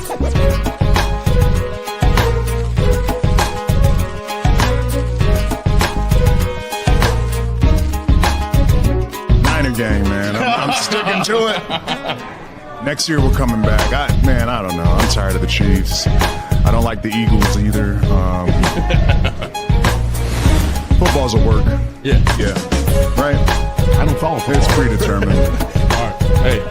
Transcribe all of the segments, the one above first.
Niner gang, man. I'm sticking to it. Next year we're coming back. I don't know. I'm tired of the Chiefs. I don't like the Eagles either. Football's a work. Yeah. Right? I don't follow football. It's predetermined. All right. Hey.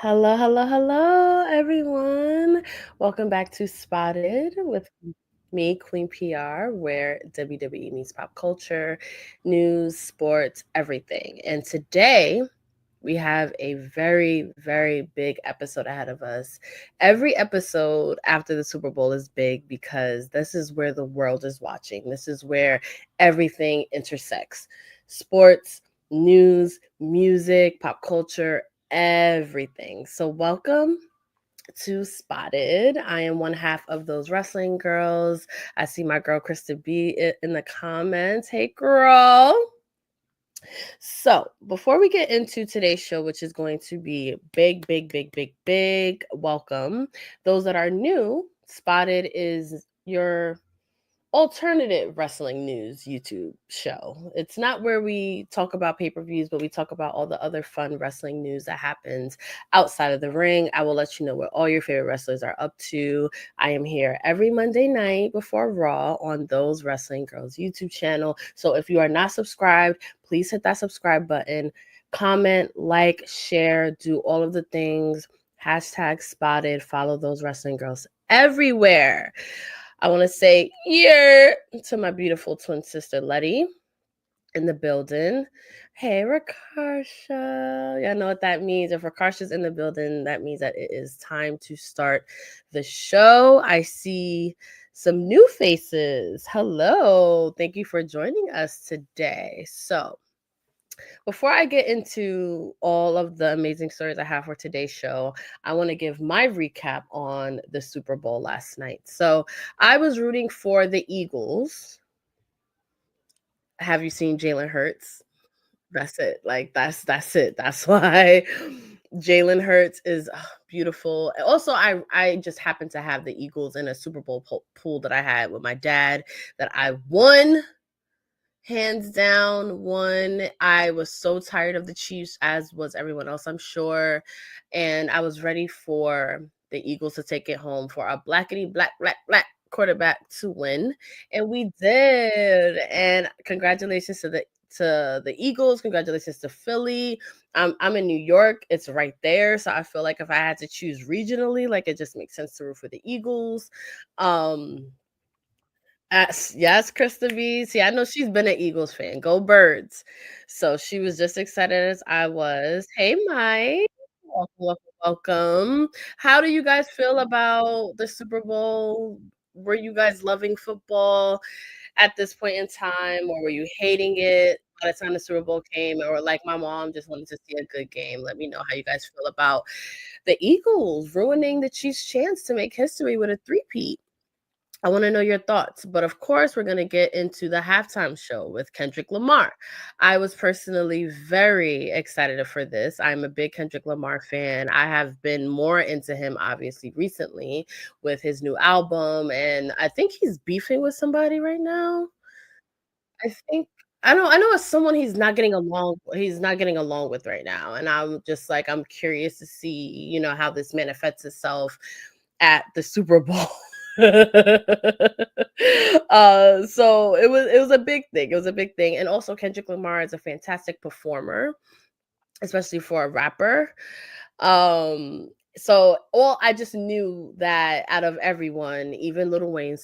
Hello, everyone. Welcome back to Spotted with me, Queen P.R, where WWE meets pop culture, news, sports, everything. And today we have a very, very big episode ahead of us. Every episode after the Super Bowl is big because this is where the world is watching. This is where everything intersects. Sports, news, music, pop culture, everything. So welcome to Spotted. I am one half of those wrestling girls. I see my girl Krista B in the comments. Hey girl. So before we get into today's show, which is going to be big, welcome. Those that are new, Spotted is your alternative wrestling news YouTube show. It's not where we talk about pay-per-views, but we talk about all the other fun wrestling news that happens outside of the ring. I will let you know what all your favorite wrestlers are up to. I am here every Monday night before Raw on Those Wrestling Girls YouTube channel. So if you are not subscribed, please hit that subscribe button, comment, like, share, do all of the things. Hashtag Spotted, follow Those Wrestling Girls everywhere. I want to say yeah to my beautiful twin sister, Letty, in the building. Hey, Rakarsha. Y'all know what that means. If Rakarsha's in the building, that means that it is time to start the show. I see some new faces. Hello. Thank you for joining us today. So, before I get into all of the amazing stories I have for today's show, I want to give my recap on the Super Bowl last night. So I was rooting for the Eagles. Have you seen Jalen Hurts? That's it. Like that's it. That's why Jalen Hurts is beautiful. Also, I just happened to have the Eagles in a Super Bowl pool that I had with my dad that I won. Hands down, one. I was so tired of the Chiefs, as was everyone else, I'm sure. And I was ready for the Eagles to take it home, for a black quarterback to win. And we did. And congratulations to the Eagles. Congratulations to Philly. I'm in New York. It's right there. So I feel like if I had to choose regionally, like it just makes sense to root for the Eagles. Yes, Krista B. See, I know she's been an Eagles fan. Go Birds. So she was just excited as I was. Hey, Mike. Welcome. How do you guys feel about the Super Bowl? Were you guys loving football at this point in time, or were you hating it by the time the Super Bowl came? Or like my mom just wanted to see a good game? Let me know how you guys feel about the Eagles ruining the Chiefs' chance to make history with a three-peat. I want to know your thoughts, but of course, we're going to get into the halftime show with Kendrick Lamar. I was personally very excited for this. I'm a big Kendrick Lamar fan. I have been more into him, obviously, recently with his new album, and I think he's beefing with somebody right now. I know it's someone he's not getting along with right now, and I'm just like, I'm curious to see, how this manifests itself at the Super Bowl. So it was a big thing. And also Kendrick Lamar is a fantastic performer, especially for a rapper. So I just knew that out of everyone, even Lil Wayne,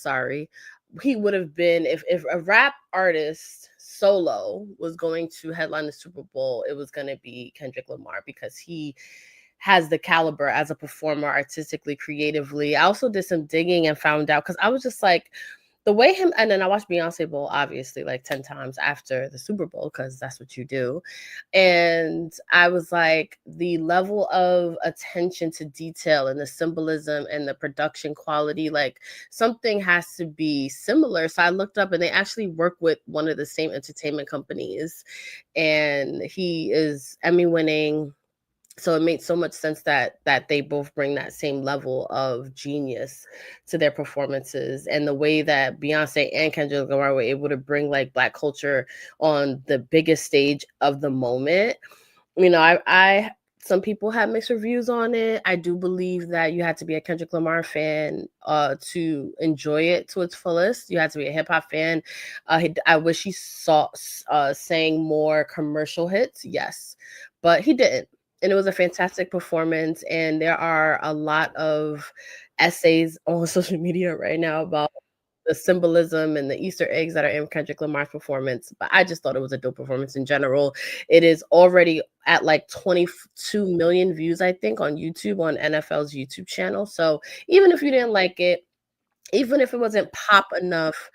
he would have been, if a rap artist solo was going to headline the Super Bowl, it was going to be Kendrick Lamar, because he has the caliber as a performer, artistically, creatively. I also did some digging and found out, because I was just like, the way him, and then I watched Beyonce Bowl obviously like 10 times after the Super Bowl because that's what you do. And I was like, the level of attention to detail and the symbolism and the production quality, like something has to be similar. So I looked up and they actually work with one of the same entertainment companies, and he is Emmy winning. So it made so much sense that they both bring that same level of genius to their performances, and the way that Beyonce and Kendrick Lamar were able to bring like Black culture on the biggest stage of the moment. You know, I some people have mixed reviews on it. I do believe that you had to be a Kendrick Lamar fan to enjoy it to its fullest. You had to be a hip hop fan. I wish he sang more commercial hits, yes, but he didn't. And it was a fantastic performance. And there are a lot of essays on social media right now about the symbolism and the Easter eggs that are in Kendrick Lamar's performance. But I just thought it was a dope performance in general. It is already at like 22 million views, I think, on YouTube, on NFL's YouTube channel. So even if you didn't like it, even if it wasn't pop enough,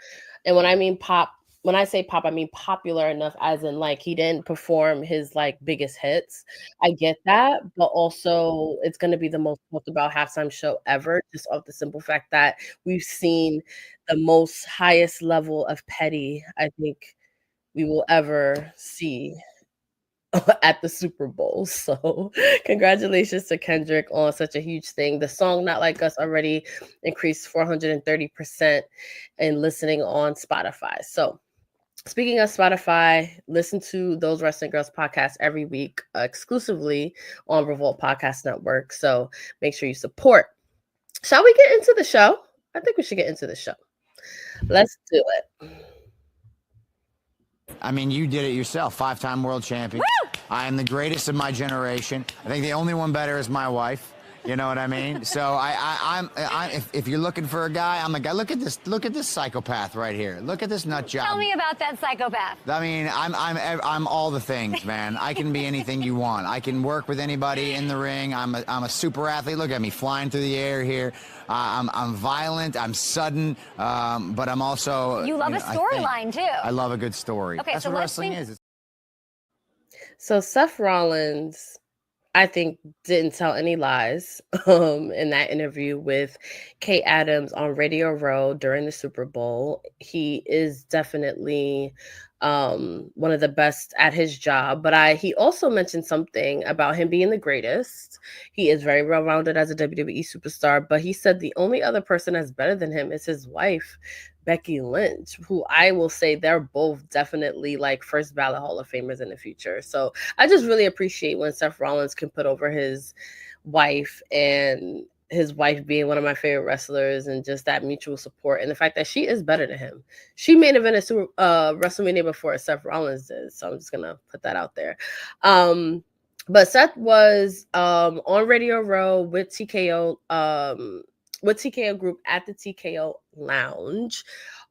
and when I mean pop, when I say pop, I mean popular enough, as in like he didn't perform his like biggest hits. I get that, but also it's going to be the most talked about halftime show ever, just off the simple fact that we've seen the most highest level of petty I think we will ever see at the Super Bowl. So congratulations to Kendrick on such a huge thing. The song Not Like Us already increased 430% in listening on Spotify. So speaking of Spotify, listen to Those Wrestling Girls podcast every week exclusively on Revolt Podcast Network. So make sure you support. Shall we get into the show? I think we should get into the show. Let's do it. I mean, you did it yourself, 5-time world champion. Woo! I am the greatest of my generation. I think the only one better is my wife. You know what I mean? So if you're looking for a guy, I'm a guy. Look at this psychopath right here. Look at this nut job. Tell me about that psychopath. I mean, I'm all the things, man. I can be anything you want. I can work with anybody in the ring. I'm a super athlete. Look at me flying through the air here. I'm violent. I'm sudden, but I'm also. You love a storyline too. I love a good story. Okay, that's so what wrestling is. So Seth Rollins, I think, didn't tell any lies in that interview with Kate Adams on Radio Row during the Super Bowl. He is definitely one of the best at his job, but he also mentioned something about him being the greatest. He is very well-rounded as a WWE superstar, but he said the only other person that's better than him is his wife, Becky Lynch, who I will say they're both definitely like first ballot Hall of Famers in the future. So I just really appreciate when Seth Rollins can put over his wife, and his wife being one of my favorite wrestlers, and just that mutual support, and the fact that she is better than him. She main evented WrestleMania before Seth Rollins did, so I'm just gonna put that out there. But Seth was on Radio Row with TKO. With TKO Group at the TKO Lounge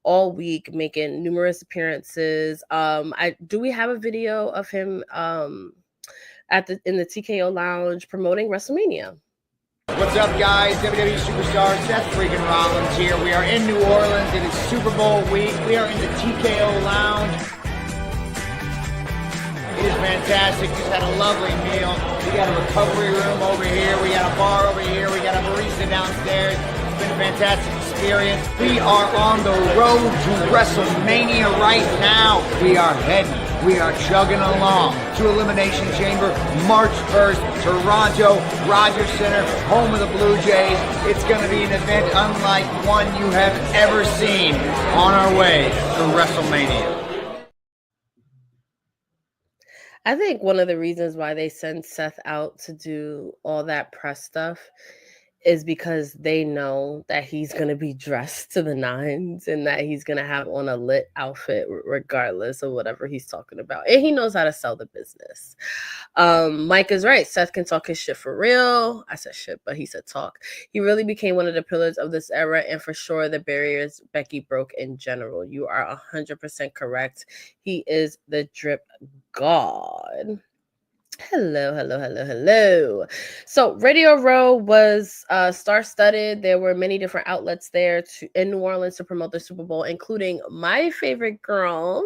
all week, making numerous appearances. Do we have a video of him in the TKO Lounge promoting WrestleMania? What's up, guys? WWE superstar Seth freaking Rollins here. We are in New Orleans. It is Super Bowl week. We are in the TKO Lounge. It is fantastic. Just had a lovely meal. We got a recovery room over here. We got a bar over here. We got a barista downstairs. It's been a fantastic experience. We are on the road to WrestleMania right now. We are heading. We are chugging along to Elimination Chamber, March 1st, Toronto, Rogers Center, home of the Blue Jays. It's going to be an event unlike one you have ever seen on our way to WrestleMania. I think one of the reasons why they send Seth out to do all that press stuff is because they know that he's going to be dressed to the nines and that he's going to have on a lit outfit regardless of whatever he's talking about. And he knows how to sell the business. Mike is right. Seth can talk his shit for real. I said shit, but he said talk. He really became one of the pillars of this era, and for sure the barriers Becky broke in general. You are 100% correct. He is the drip god. Hello, hello, hello, hello. So Radio Row was star-studded. There were many different outlets there in New Orleans to promote the Super Bowl, including my favorite girls,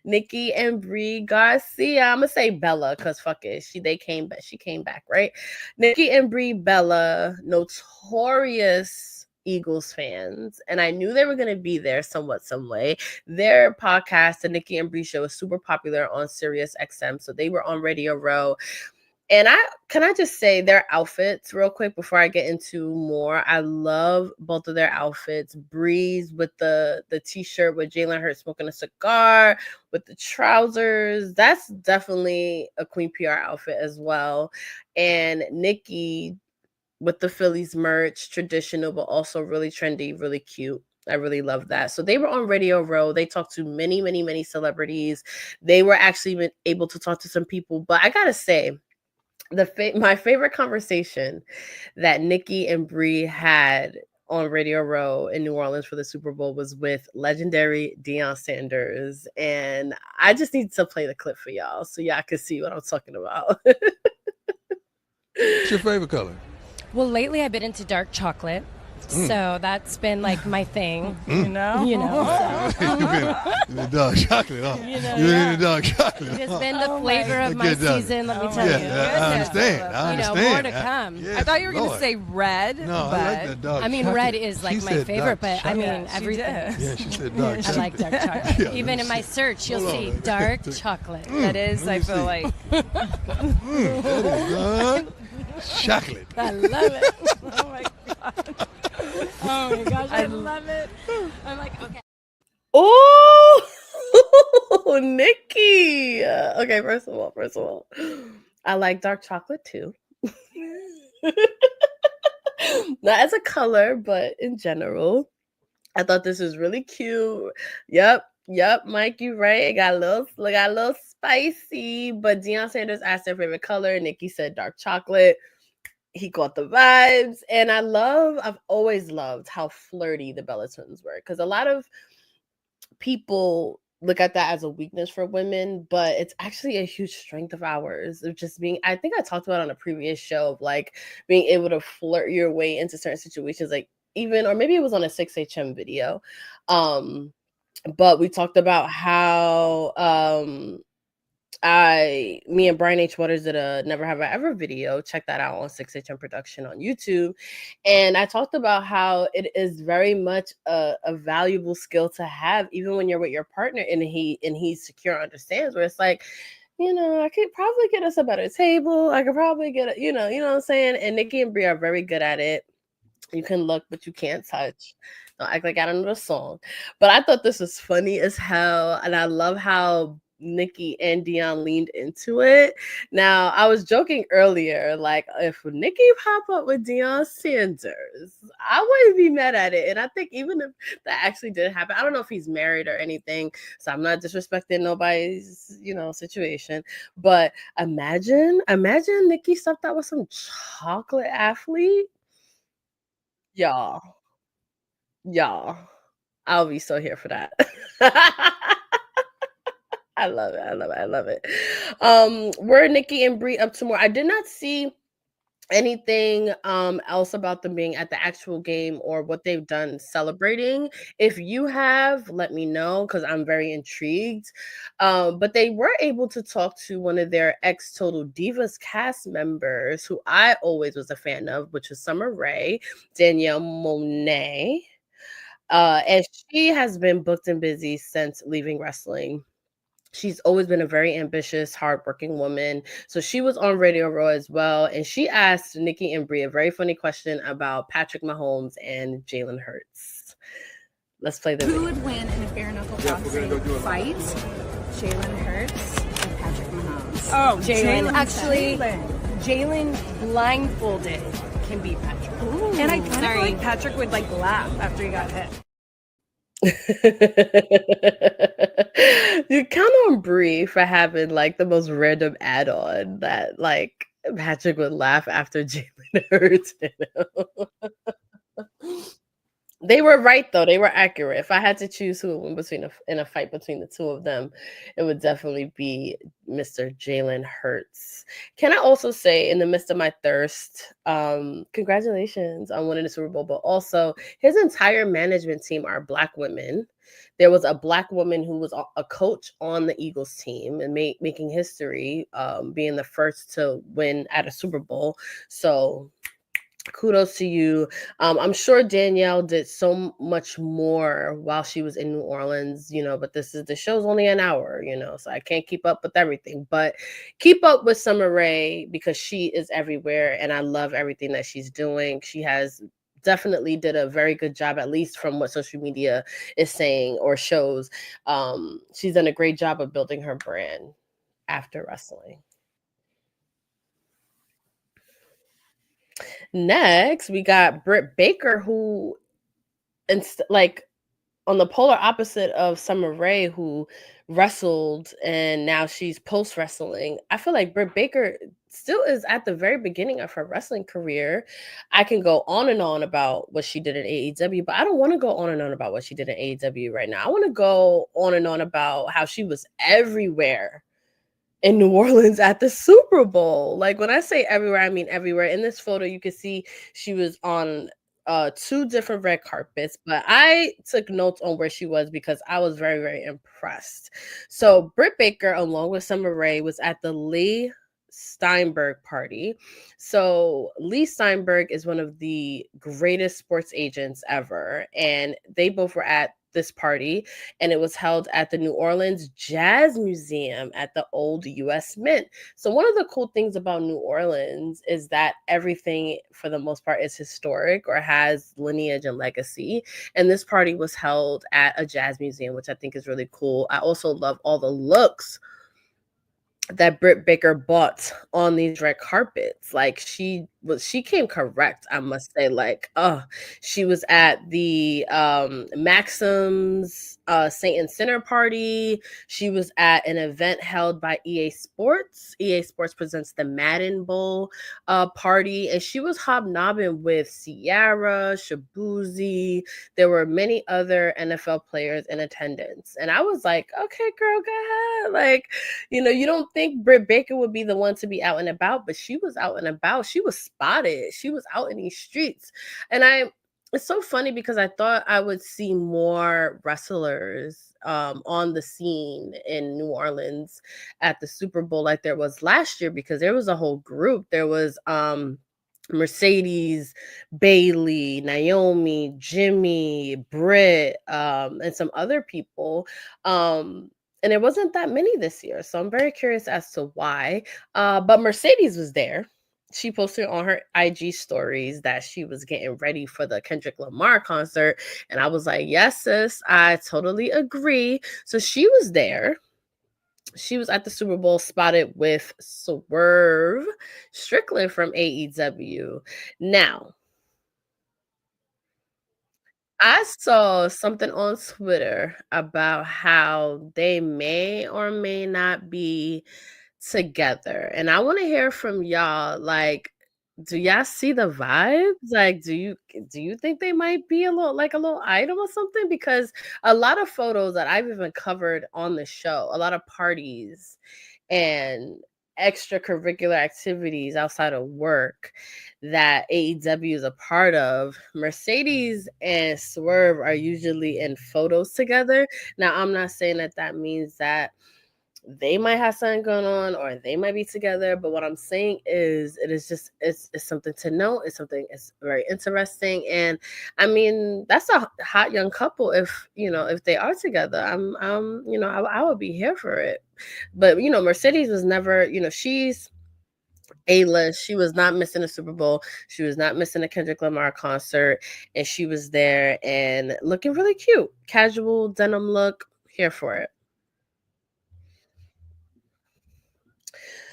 Nikki and Brie Garcia. I'm gonna say Bella because fuck it, she came back, right? Nikki and Brie Bella, notorious Eagles fans, and I knew they were going to be there some way. Their podcast, the Nikki and Brie Show, is super popular on Sirius XM, so they were on Radio Row. And can I just say their outfits real quick before I get into more? I love both of their outfits. Bree's with the t-shirt with Jalen Hurts smoking a cigar, with the trousers. That's definitely a Queen PR outfit as well. And Nikki with the Phillies merch, traditional, but also really trendy, really cute. I really love that. So they were on Radio Row. They talked to many, many, many celebrities. They were actually able to talk to some people. But I gotta say, my favorite conversation that Nikki and Brie had on Radio Row in New Orleans for the Super Bowl was with legendary Deion Sanders. And I just need to play the clip for y'all so y'all can see what I'm talking about. What's your favorite color? Well, lately I've been into dark chocolate, so that's been like my thing, you know. You've been in the dark chocolate, huh? You've been in the dark chocolate. It's been the flavor of my season, let me tell you. I understand. More to come. Yes, I thought you were going to Lord. say red. No, I like that dark I mean, chocolate. red is like She my said favorite, dark but I mean, chocolate. She everything. did. Yeah, she said dark I chocolate. like dark chocolate. Yeah, Even in my search, you'll Hold see on. dark chocolate. That is, I feel like. That is good. Chocolate. I love it. Oh my god. Oh my gosh, I love it. I'm like, okay. Oh, Nikki. Okay, first of all, I like dark chocolate too. Not as a color, but in general. I thought this was really cute. Yep, Mike, you right. It got a little spicy, but Deion Sanders asked their favorite color. Nikki said dark chocolate. He caught the vibes, and I've always loved how flirty the Bella twins were, because a lot of people look at that as a weakness for women, but it's actually a huge strength of ours, of just being, I think I talked about on a previous show, of like being able to flirt your way into certain situations, like even, or maybe it was on a 6HM video, but we talked about how me and Brian H. Waters did a Never Have I Ever video. Check that out on 6HM Production on YouTube. And I talked about how it is very much a valuable skill to have, even when you're with your partner and he's secure, understands, where it's like, I could probably get us a better table. I could probably get you know what I'm saying? And Nikki and Brie are very good at it. You can look, but you can't touch. Don't act like I don't know the song. But I thought this was funny as hell. And I love how Nikki and Deion leaned into it. Now, I was joking earlier, like, if Nikki pop up with Deion Sanders, I wouldn't be mad at it. And I think even if that actually did happen, I don't know if he's married or anything, so I'm not disrespecting nobody's, situation. But imagine Nikki stepped out with some chocolate athlete. Y'all, I'll be so here for that. I love it. Were Nikki and Brie up to more? I did not see anything else about them being at the actual game or what they've done celebrating. If you have, let me know, because I'm very intrigued. But they were able to talk to one of their ex-Total Divas cast members, who I always was a fan of, which is Summer Rae, Danielle Monet. And she has been booked and busy since leaving wrestling. She's always been a very ambitious, hardworking woman. So she was on Radio Row as well. And she asked Nikki and Brie a very funny question about Patrick Mahomes and Jalen Hurts. Let's play the video. Who would win in a bare knuckle boxing fight? Jalen Hurts or Patrick Mahomes? Oh, Jalen. Actually, Jalen blindfolded can beat Patrick. Ooh, And I kind of feel like Patrick would laugh after he got hit. You count on Brie for having the most random add-on that Patrick would laugh after Jalen Hurts. They were right though. They were accurate. If I had to choose who would win in a fight between the two of them, it would definitely be Mr. Jalen Hurts. Can I also say, in the midst of my thirst, congratulations on winning the Super Bowl, but also his entire management team are Black women. There was a Black woman who was a coach on the Eagles team and making history, being the first to win at a Super Bowl. So kudos to you. I'm sure Danielle did so much more while she was in New Orleans, but the show's only an hour, so I can't keep up with everything. But keep up with Summer Rae because she is everywhere and I love everything that she's doing. She has definitely did a very good job, at least from what social media is saying or shows. She's done a great job of building her brand after wrestling. Next, we got Britt Baker, who, like, on the polar opposite of Summer Rae, who wrestled and now she's post wrestling. I feel like Britt Baker still is at the very beginning of her wrestling career. I can go on and on about what she did in AEW, but I don't want to go on and on about what she did in AEW right now. I want to go on and on about how she was everywhere in New Orleans at the Super Bowl. Like, when I say everywhere, I mean everywhere. In this photo, you can see she was on 2 different red carpets, but I took notes on where she was because I was very, very impressed. So Britt Baker, along with Summer Rae, was at the Lee Steinberg party. So Lee Steinberg is one of the greatest sports agents ever, and they both were at this party, and it was held at the New Orleans Jazz Museum at the old US Mint. So one of the cool things about New Orleans is that everything for the most part is historic or has lineage and legacy, and this party was held at a jazz museum, which I think is really cool. I also love all the looks that Britt Baker bought on these red carpets. Like, she came correct, I must say. Like, she was at the Maxim's Saint and Sinner party. She was at an event held by EA Sports. EA Sports presents the Madden Bowl party, and she was hobnobbing with Ciara, Shabuzi. There were many other NFL players in attendance, and I was like, okay, girl, go ahead. Like, you don't think Britt Baker would be the one to be out and about, but she was out and about. She was spotted. She was out in these streets. And it's so funny because I thought I would see more wrestlers on the scene in New Orleans at the Super Bowl like there was last year, because there was a whole group. There was Mercedes, Bayley, Naomi, Jimmy, Britt, and some other people. And it wasn't that many this year. So I'm very curious as to why. But Mercedes was there. She posted on her IG stories that she was getting ready for the Kendrick Lamar concert. And I was like, yes, sis, I totally agree. So she was there. She was at the Super Bowl spotted with Swerve Strickland from AEW. Now, I saw something on Twitter about how they may or may not be together. And I want to hear from y'all. Like, do y'all see the vibes? Like, do you think they might be a little item or something? Because a lot of photos that I've even covered on the show, a lot of parties and extracurricular activities outside of work that AEW is a part of, Mercedes and Swerve are usually in photos together. Now, I'm not saying that means that they might have something going on or they might be together, but what I'm saying is it's something to know. It's very interesting, and I mean, that's a hot young couple. If they are together, I would be here for it. But Mercedes was never, she's A-list. She was not missing a Super Bowl. She was not missing a Kendrick Lamar concert, and she was there and looking really cute. Casual denim look, here for it.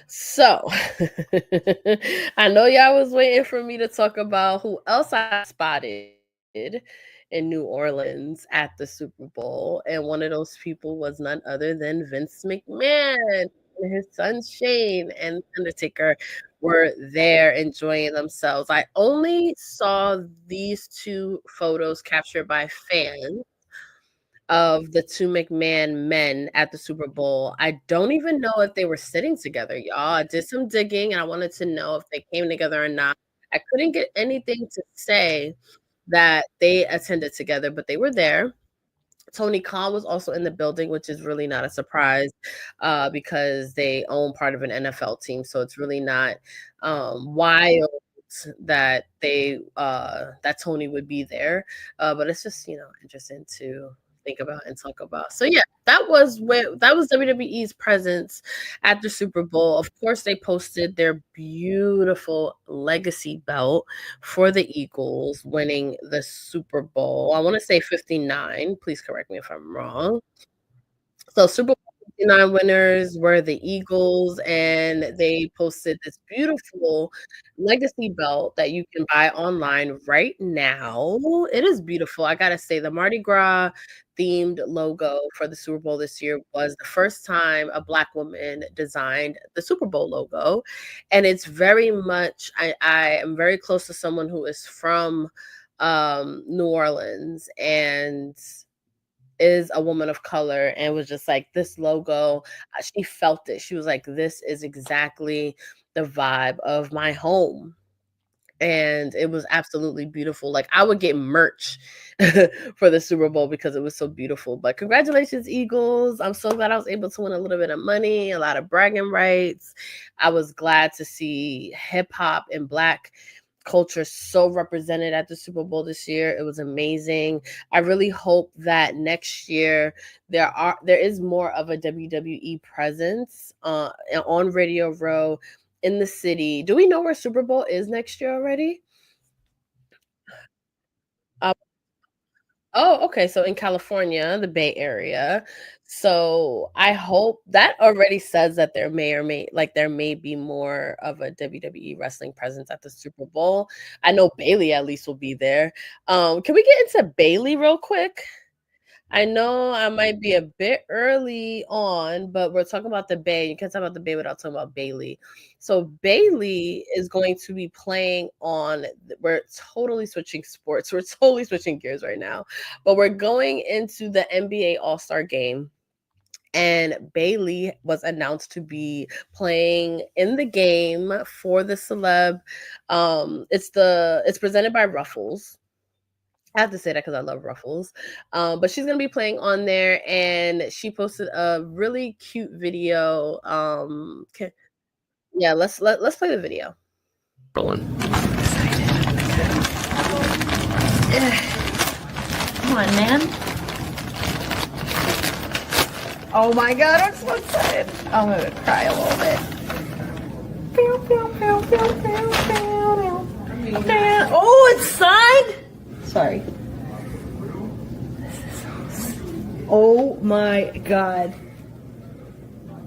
So, I know y'all was waiting for me to talk about who else I spotted in New Orleans at the Super Bowl, and one of those people was none other than Vince McMahon. and his son Shane and Undertaker were there enjoying themselves. I only saw these two photos captured by fans of the two McMahon men at the Super Bowl. I don't even know if they were sitting together, y'all. I did some digging and I wanted to know if they came together or not. I couldn't get anything to say that they attended together, but they were there. Tony Khan was also in the building, which is really not a surprise because they own part of an NFL team. So it's really not wild that that Tony would be there. But it's just, interesting to think about and talk about. So yeah, that was WWE's presence at the Super Bowl. Of course, they posted their beautiful legacy belt for the Eagles winning the Super Bowl. I want to say 59. Please correct me if I'm wrong. So Super Bowl 59 winners were the Eagles, and they posted this beautiful legacy belt that you can buy online right now. It is beautiful. I gotta say, the Mardi Gras themed logo for the Super Bowl this year was the first time a Black woman designed the Super Bowl logo. And it's very much, I am very close to someone who is from New Orleans and is a woman of color, and was just like, this logo, she felt it. She was like, this is exactly the vibe of my home. And it was absolutely beautiful. Like, I would get merch for the Super Bowl because it was so beautiful. But congratulations, Eagles. I'm so glad I was able to win a little bit of money, a lot of bragging rights. I was glad to see hip hop and Black culture so represented at the Super Bowl this year. It was amazing. I really hope that next year there is more of a WWE presence on Radio Row in the city. Do we know where Super Bowl is next year already? Oh, okay. So in California, the Bay Area. So I hope that already says that there may be more of a WWE wrestling presence at the Super Bowl. I know Bayley at least will be there. Can we get into Bayley real quick? I know I might be a bit early on, but we're talking about the Bay. You can't talk about the Bay without talking about Bayley. So Bayley is going to be playing we're totally switching sports. We're totally switching gears right now. But we're going into the NBA All-Star game. And Bayley was announced to be playing in the game for the celeb. It's presented by Ruffles. I have to say that because I love Ruffles. But she's gonna be playing on there, and she posted a really cute video. Let's play the video. Rolling. Come on, man. Oh my God, I'm so excited. I'm gonna cry a little bit. Oh, it's signed. Sorry. Oh my God.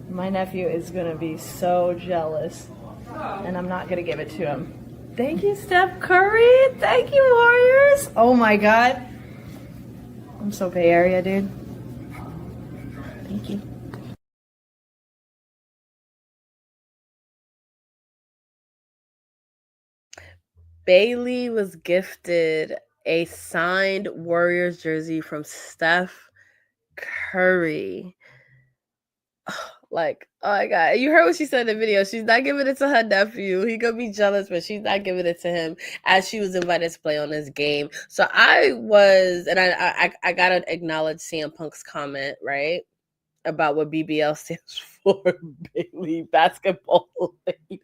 My nephew is gonna be so jealous, and I'm not gonna give it to him. Thank you, Steph Curry. Thank you, Warriors. Oh my God. I'm so Bay Area, dude. Thank you. Bayley was gifted a signed Warriors jersey from Steph Curry. Like, oh my God. You heard what she said in the video. She's not giving it to her nephew. He gonna be jealous, but she's not giving it to him, as she was invited to play on this game. So I gotta acknowledge CM Punk's comment, right? About what BBL stands for, Bayley Basketball Lady.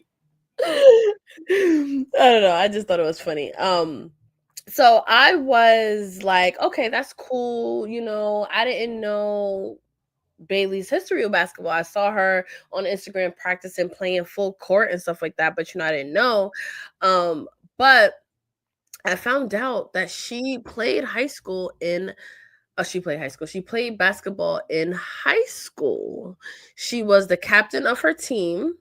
I don't know. I just thought it was funny. So I was like, okay, that's cool. I didn't know Bayley's history of basketball. I saw her on Instagram practicing, playing full court and stuff like that, but I didn't know. But I found out that she played basketball in high school. She was the captain of her team.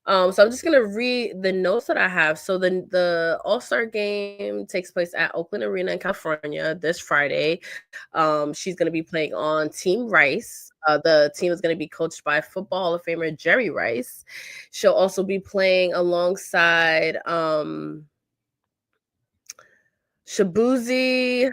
So I'm just gonna read the notes that I have. So the All-Star game takes place at Oakland Arena in California this Friday. She's gonna be playing on Team Rice. The team is going to be coached by Football Hall of Famer Jerry Rice. She'll also be playing alongside Shabuzi,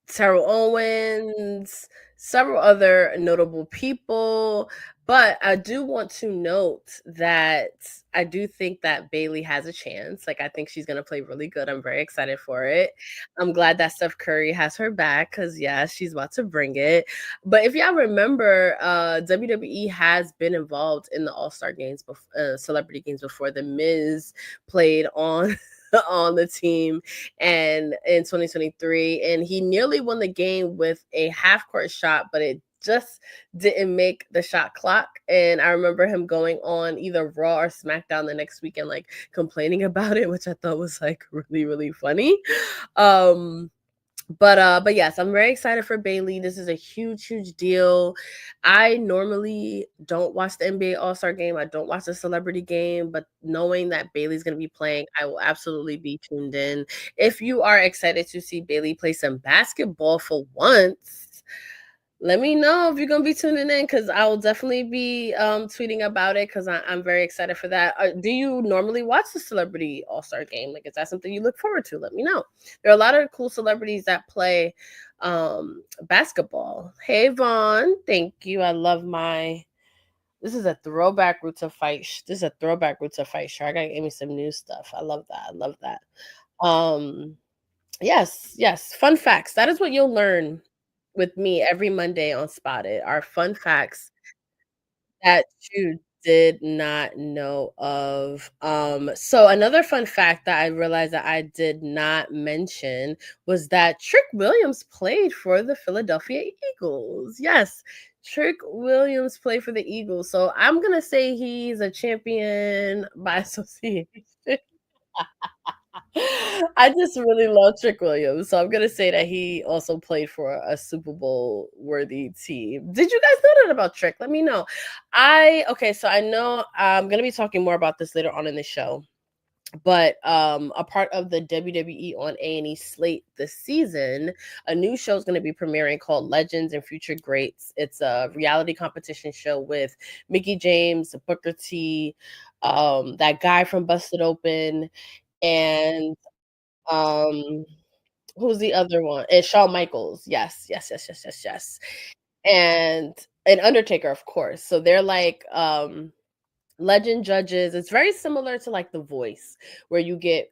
Terrell Owens, several other notable people. But I do want to note that I do think that Bayley has a chance. Like, I think she's going to play really good. I'm very excited for it. I'm glad that Steph Curry has her back because, yeah, she's about to bring it. But if y'all remember, WWE has been involved in the All-Star games, celebrity games before. The Miz played on on the team and in 2023, and he nearly won the game with a half-court shot, but it just didn't make the shot clock. And I remember him going on either Raw or SmackDown the next week and like complaining about it, which I thought was like really, really funny. But yes, I'm very excited for Bayley. This is a huge, huge deal. I normally don't watch the NBA All-Star game. I don't watch the celebrity game, but knowing that Bayley's going to be playing, I will absolutely be tuned in. If you are excited to see Bayley play some basketball for once, let me know if you're going to be tuning in because I will definitely be tweeting about it because I'm very excited for that. Do you normally watch the Celebrity All-Star Game? Like, is that something you look forward to? Let me know. There are a lot of cool celebrities that play basketball. Hey, Vaughn. Thank you. I love this is a throwback Roots of Fight. This is a throwback Roots of Fight shirt. I got to give me some new stuff. I love that. I love that. Yes. Fun facts. That is what you'll learn with me every Monday on Spotted. Our fun facts that you did not know of. So another fun fact that I realized that I did not mention was that Trick Williams played for the Philadelphia Eagles. Yes, Trick Williams played for the Eagles. So I'm gonna say he's a champion by association. I just really love Trick Williams, so I'm gonna say that he also played for a Super Bowl worthy team. Did you guys know that about Trick? Let me know. So I know I'm gonna be talking more about this later on in the show, but a part of the WWE on A&E slate this season, a new show is going to be premiering called Legends and Future Greats. It's a reality competition show with Mickey James, Booker T, that guy from Busted Open, and who's the other one? It's Shawn Michaels. Yes. And Undertaker, of course. So they're like legend judges. It's very similar to like The Voice, where you get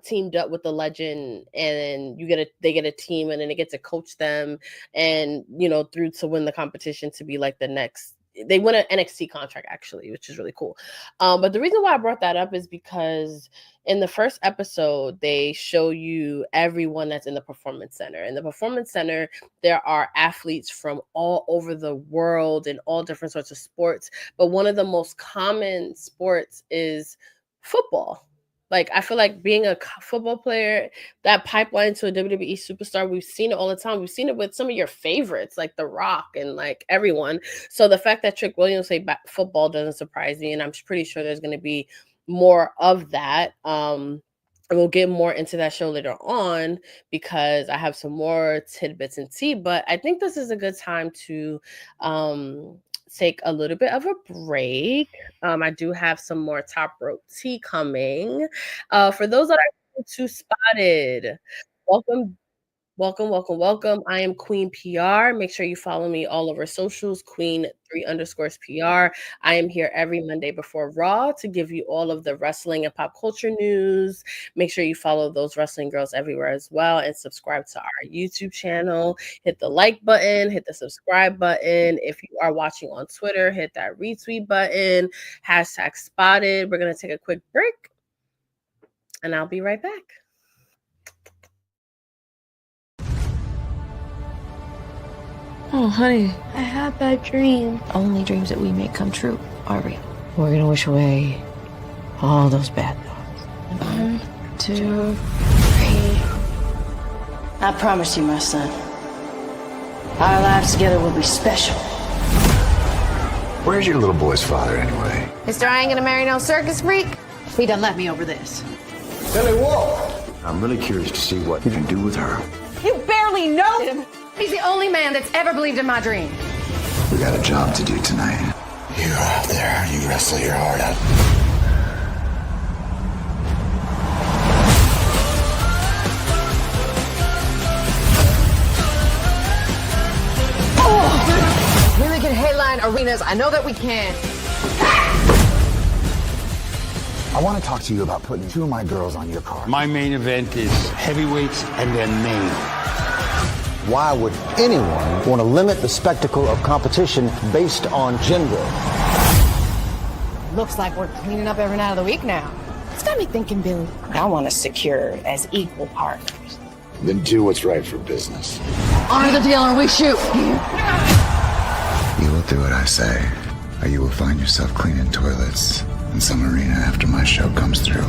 teamed up with the legend and they get a team and then they get to coach them and through to win the competition to be like the next. They win an NXT contract actually, which is really cool. But the reason why I brought that up is because in the first episode, they show you everyone that's in the Performance Center. In the Performance Center, there are athletes from all over the world in all different sorts of sports. But one of the most common sports is football. Like, I feel like being a football player, that pipeline to a WWE superstar, we've seen it all the time. We've seen it with some of your favorites, like The Rock and like everyone. So the fact that Trick Williams played football doesn't surprise me. And I'm pretty sure there's going to be more of that. And we'll get more into that show later on because I have some more tidbits and tea. But I think this is a good time to take a little bit of a break. I do have some more Top Rope tea coming. For those that are new to Spotted, welcome. I am Queen PR. Make sure you follow me all over socials, Queen3_PR. I am here every Monday before Raw to give you all of the wrestling and pop culture news. Make sure you follow those wrestling girls everywhere as well and subscribe to our YouTube channel. Hit the like button, hit the subscribe button. If you are watching on Twitter, hit that retweet button, #Spotted. We're going to take a quick break and I'll be right back. Oh, honey, I had that dream. Only dreams that we make come true, are real. We're gonna wish away all those bad thoughts. 1, 2, 3. I promise you, my son, our lives together will be special. Where's your little boy's father, anyway? Mr. I ain't gonna marry no circus freak. He done let me over this. Billy Wolf! I'm really curious to see what you can do with her. You barely know him. He's the only man that's ever believed in my dream. We got a job to do tonight. You're out there, you wrestle your heart out. When we can headline arenas, I know that we can. I want to talk to you about putting 2 of my girls on your card. My main event is heavyweights and then main. Why would anyone want to limit the spectacle of competition based on gender? Looks like we're cleaning up every night of the week now. It's got me thinking, Billy. I want us secured as equal partners. Then do what's right for business. Honor the deal or we shoot. You will do what I say, or you will find yourself cleaning toilets in some arena after my show comes through.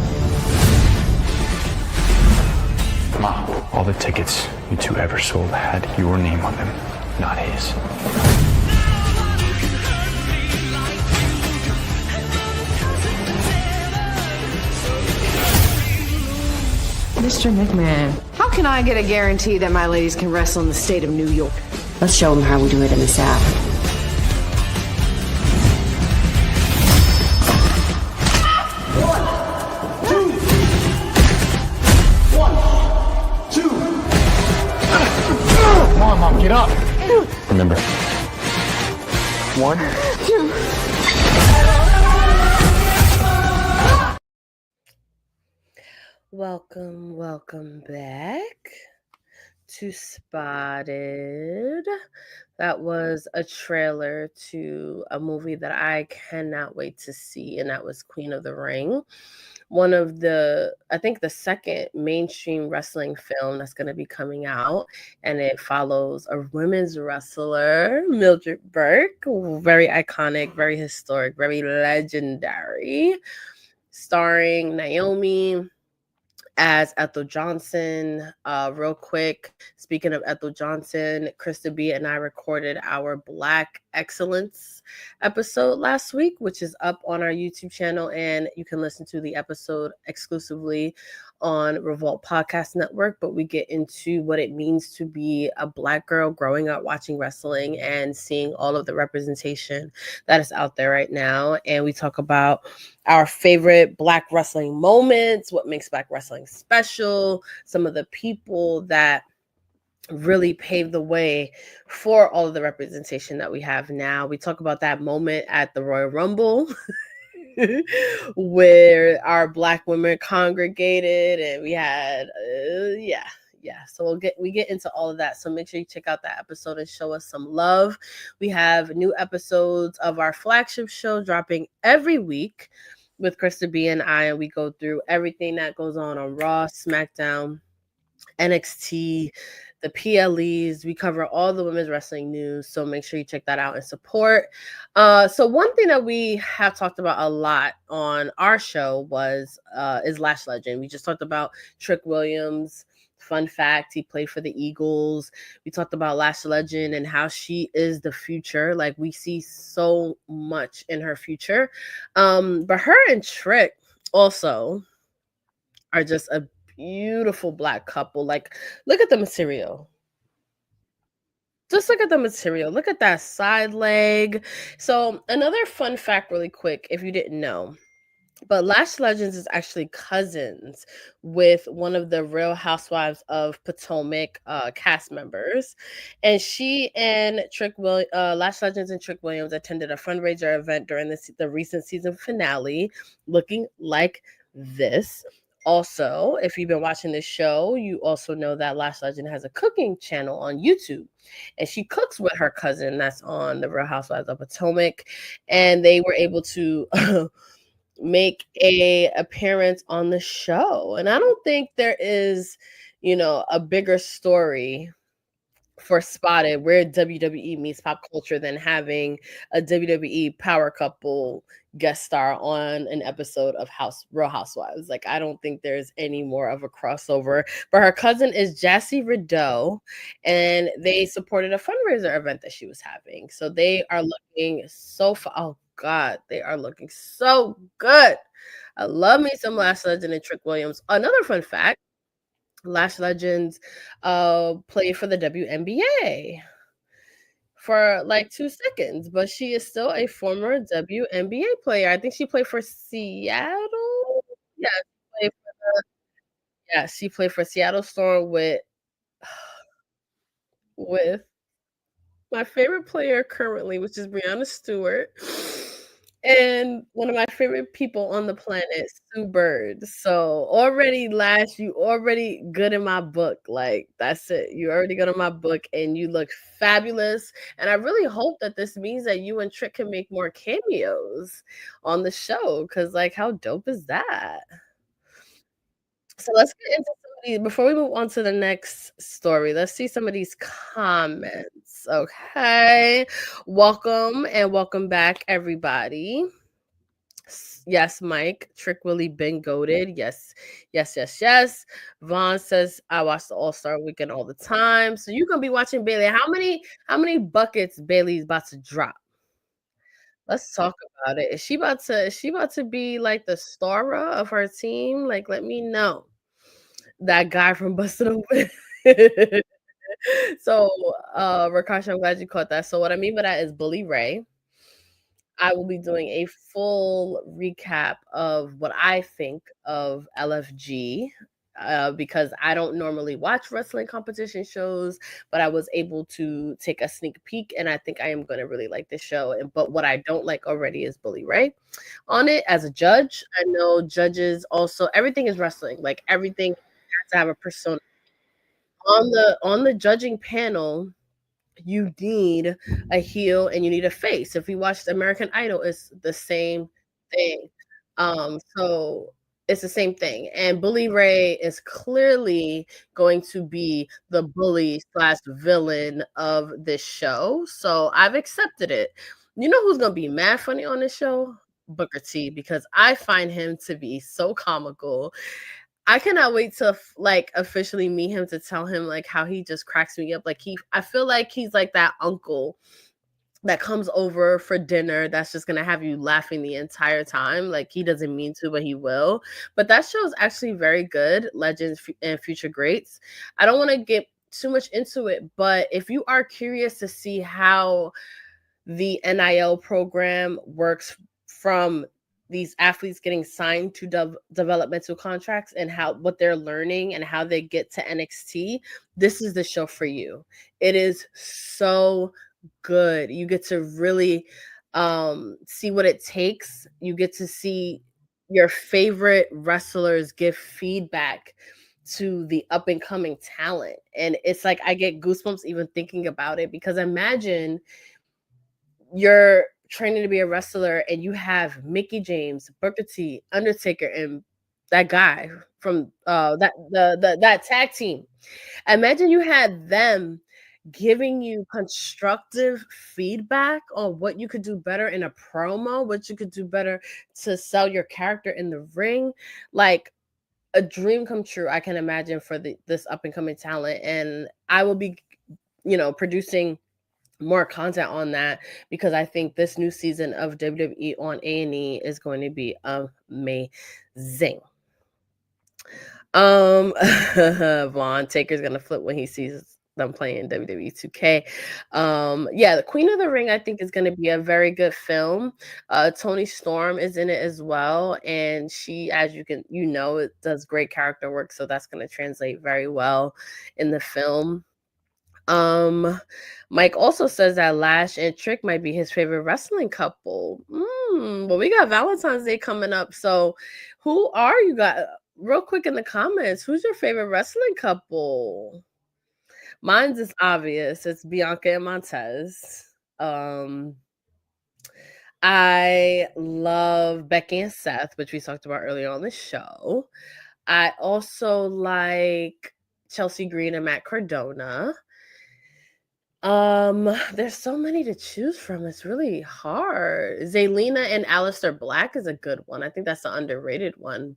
Mom, all the tickets you 2 ever sold had your name on them, not his. Mr. McMahon, how can I get a guarantee that my ladies can wrestle in the state of New York? Let's show them how we do it in the South. Mom, get up. Remember. 1, 2. Welcome back to Spotted. That was a trailer to a movie that I cannot wait to see, and that was Queen of the Ring. One of I think the second mainstream wrestling film that's going to be coming out, and it follows a women's wrestler, Mildred Burke, very iconic, very historic, very legendary, starring Naomi as Ethel Johnson. Real quick, speaking of Ethel Johnson, Krista B and I recorded our Black Excellence episode last week, which is up on our YouTube channel, and you can listen to the episode exclusively on Revolt Podcast Network. But we get into what it means to be a Black girl growing up watching wrestling and seeing all of the representation that is out there right now. And we talk about our favorite Black wrestling moments, what makes Black wrestling special, some of the people that really paved the way for all of the representation that we have now. We talk about that moment at the Royal Rumble where our Black women congregated, and we had so we get into all of that. So make sure you check out that episode and show us some love. We have new episodes of our flagship show dropping every week with Krista B and I, and we go through everything that goes on Raw, SmackDown, NXT, the PLEs. We cover all the women's wrestling news, so make sure you check that out and support. So one thing that we have talked about a lot on our show is Lash Legend. We just talked about Trick Williams. Fun fact, he played for the Eagles. We talked about Lash Legend and how she is the future. Like, we see so much in her future. But her and Trick also are just a beautiful Black couple. Like, look at the material. Just look at the material. Look at that side leg. So another fun fact really quick, if you didn't know, but Lash Legends is actually cousins with one of the Real Housewives of Potomac cast members. And she and Lash Legends and Trick Williams attended a fundraiser event during the recent season finale, looking like this. Also, if you've been watching this show, you also know that Lash Legend has a cooking channel on YouTube, and she cooks with her cousin that's on the Real Housewives of Potomac, and they were able to make a appearance on the show. And I don't think there is, a bigger story for Spotted, where WWE meets pop culture, than having a WWE power couple guest star on an episode of Real Housewives. Like, I don't think there's any more of a crossover. But her cousin is Jassy Rideau, and they supported a fundraiser event that she was having. So they are looking so oh God, they are looking so good. I love me some Lash Legend and Trick Williams. Another fun fact, Lash Legends played for the WNBA for like 2 seconds, but she is still a former WNBA player. I think she played for Seattle. Yeah, she played for Seattle Storm with my favorite player currently, which is Breanna Stewart, and one of my favorite people on the planet, Sue Bird. So already, Lash, you already good in my book. Like, that's it. You already good in my book, and you look fabulous. And I really hope that this means that you and Trick can make more cameos on the show, because, like, how dope is that? So let's get into some of these before we move on to the next story. Let's see some of these comments. Okay. Welcome and welcome back, everybody. Yes, Mike. Trick Willie been goated. Yes, yes, yes, yes. Vaughn says I watch the All-Star Weekend all the time. So you're gonna be watching Bayley. How many buckets Bayley's about to drop? Let's talk about it. Is she about to be like the star of her team? Like, let me know. That guy from Busted Open. So, Rakash, I'm glad you caught that. So what I mean by that is Bully Ray. I will be doing a full recap of what I think of LFG, because I don't normally watch wrestling competition shows, but I was able to take a sneak peek, and I think I am going to really like this show. But what I don't like already is Bully Ray on it as a judge. I know judges also, everything is wrestling. Like, everything has to have a persona. On the judging panel, you need a heel and you need a face. If you watched American Idol, it's the same thing. So it's the same thing. And Bully Ray is clearly going to be the bully / villain of this show. So I've accepted it. You know who's gonna be mad funny on this show? Booker T, because I find him to be so comical. I cannot wait to like officially meet him to tell him like how he just cracks me up. Like, I feel like he's like that uncle that comes over for dinner that's just gonna have you laughing the entire time. Like, he doesn't mean to, but he will. But that show is actually very good, Legends and Future Greats. I don't want to get too much into it, but if you are curious to see how the NIL program works, from these athletes getting signed to developmental contracts and what they're learning and how they get to NXT, this is the show for you. It is so good. You get to really see what it takes. You get to see your favorite wrestlers give feedback to the up and coming talent. And it's like, I get goosebumps even thinking about it, because imagine you're training to be a wrestler and you have Mickey James, Booker T, Undertaker, and that guy from that tag team. Imagine you had them giving you constructive feedback on what you could do better in a promo, what you could do better to sell your character in the ring. Like, a dream come true, I can imagine, for this up and coming talent. And I will be, producing more content on that, because I think this new season of WWE on A&E is going to be amazing. Vaughn Taker's gonna flip when he sees them playing WWE 2K. Yeah, the Queen of the Ring, I think, is going to be a very good film. Toni Storm is in it as well, and she, as it does great character work, so that's going to translate very well in the film. Mike also says that Lash and Trick might be his favorite wrestling couple. Well, we got Valentine's Day coming up, so who are you guys? Real quick in the comments, who's your favorite wrestling couple? Mine's is obvious. It's Bianca and Montez. I love Becky and Seth, which we talked about earlier on the show. I also like Chelsea Green and Matt Cardona. There's so many to choose from. It's really hard. Zelina and Aleister Black is a good one. I think that's the underrated one.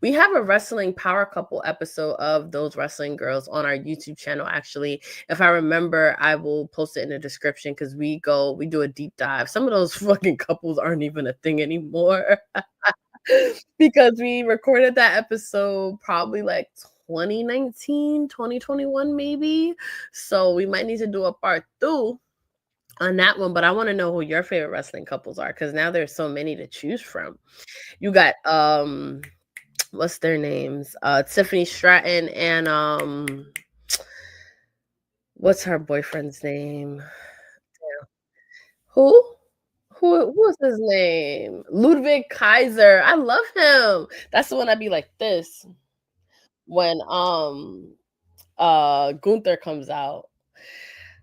We have a wrestling power couple episode of those wrestling girls on our YouTube channel. Actually, if I remember, I will post it in the description because we do a deep dive. Some of those fucking couples aren't even a thing anymore because we recorded that episode probably like 2019, 2021, maybe. So we might need to do a part 2 on that one, but I want to know who your favorite wrestling couples are because now there's so many to choose from. You got what's their names? Tiffany Stratton and what's her boyfriend's name? Yeah. Who? What's his name? Ludwig Kaiser. I love him. That's the one I'd be like this when Gunther comes out.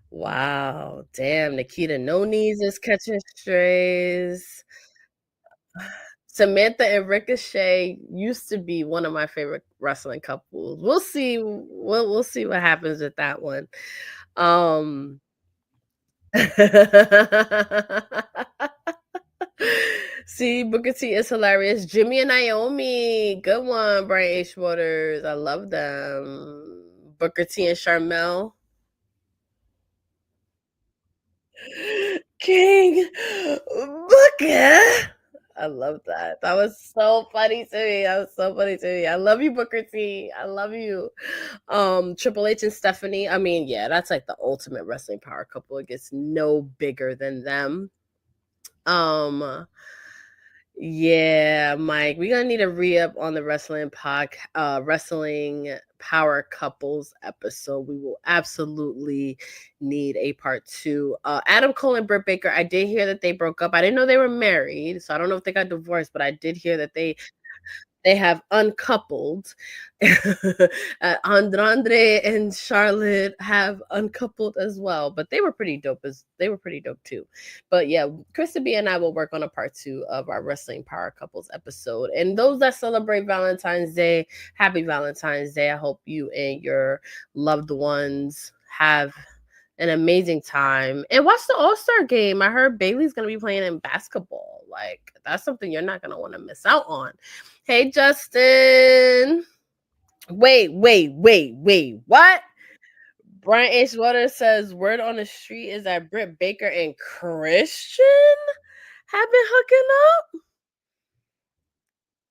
Wow, damn, Nikita No Knees is catching strays. Samantha and Ricochet used to be one of my favorite wrestling couples. We'll see. We'll see what happens with that one. See, Booker T is hilarious. Jimmy and Naomi, good one. Brian H. Waters, I love them. Booker T and Charmel. King Booker. I love that. That was so funny to me. I love you, Booker T. I love you. Triple H and Stephanie. I mean, yeah, that's like the ultimate wrestling power couple. It gets no bigger than them. Yeah, Mike, we're gonna need a re-up on the wrestling power couples episode. We will absolutely need a part 2. Adam Cole and Britt Baker, I did hear that they broke up. I didn't know they were married, so I don't know if they got divorced, but I did hear that they have uncoupled. Andre and Charlotte have uncoupled as well, but they were pretty dope too. But yeah, Krista B and I will work on a part 2 of our wrestling power couples episode. And those that celebrate Valentine's Day, happy Valentine's Day. I hope you and your loved ones have an amazing time and watch the All-Star game. I heard Bayley's gonna be playing in basketball. Like, that's something you're not gonna want to miss out on. Hey, Justin. Wait, what? Brian H. Waters says word on the street is that Britt Baker and Christian have been hooking up.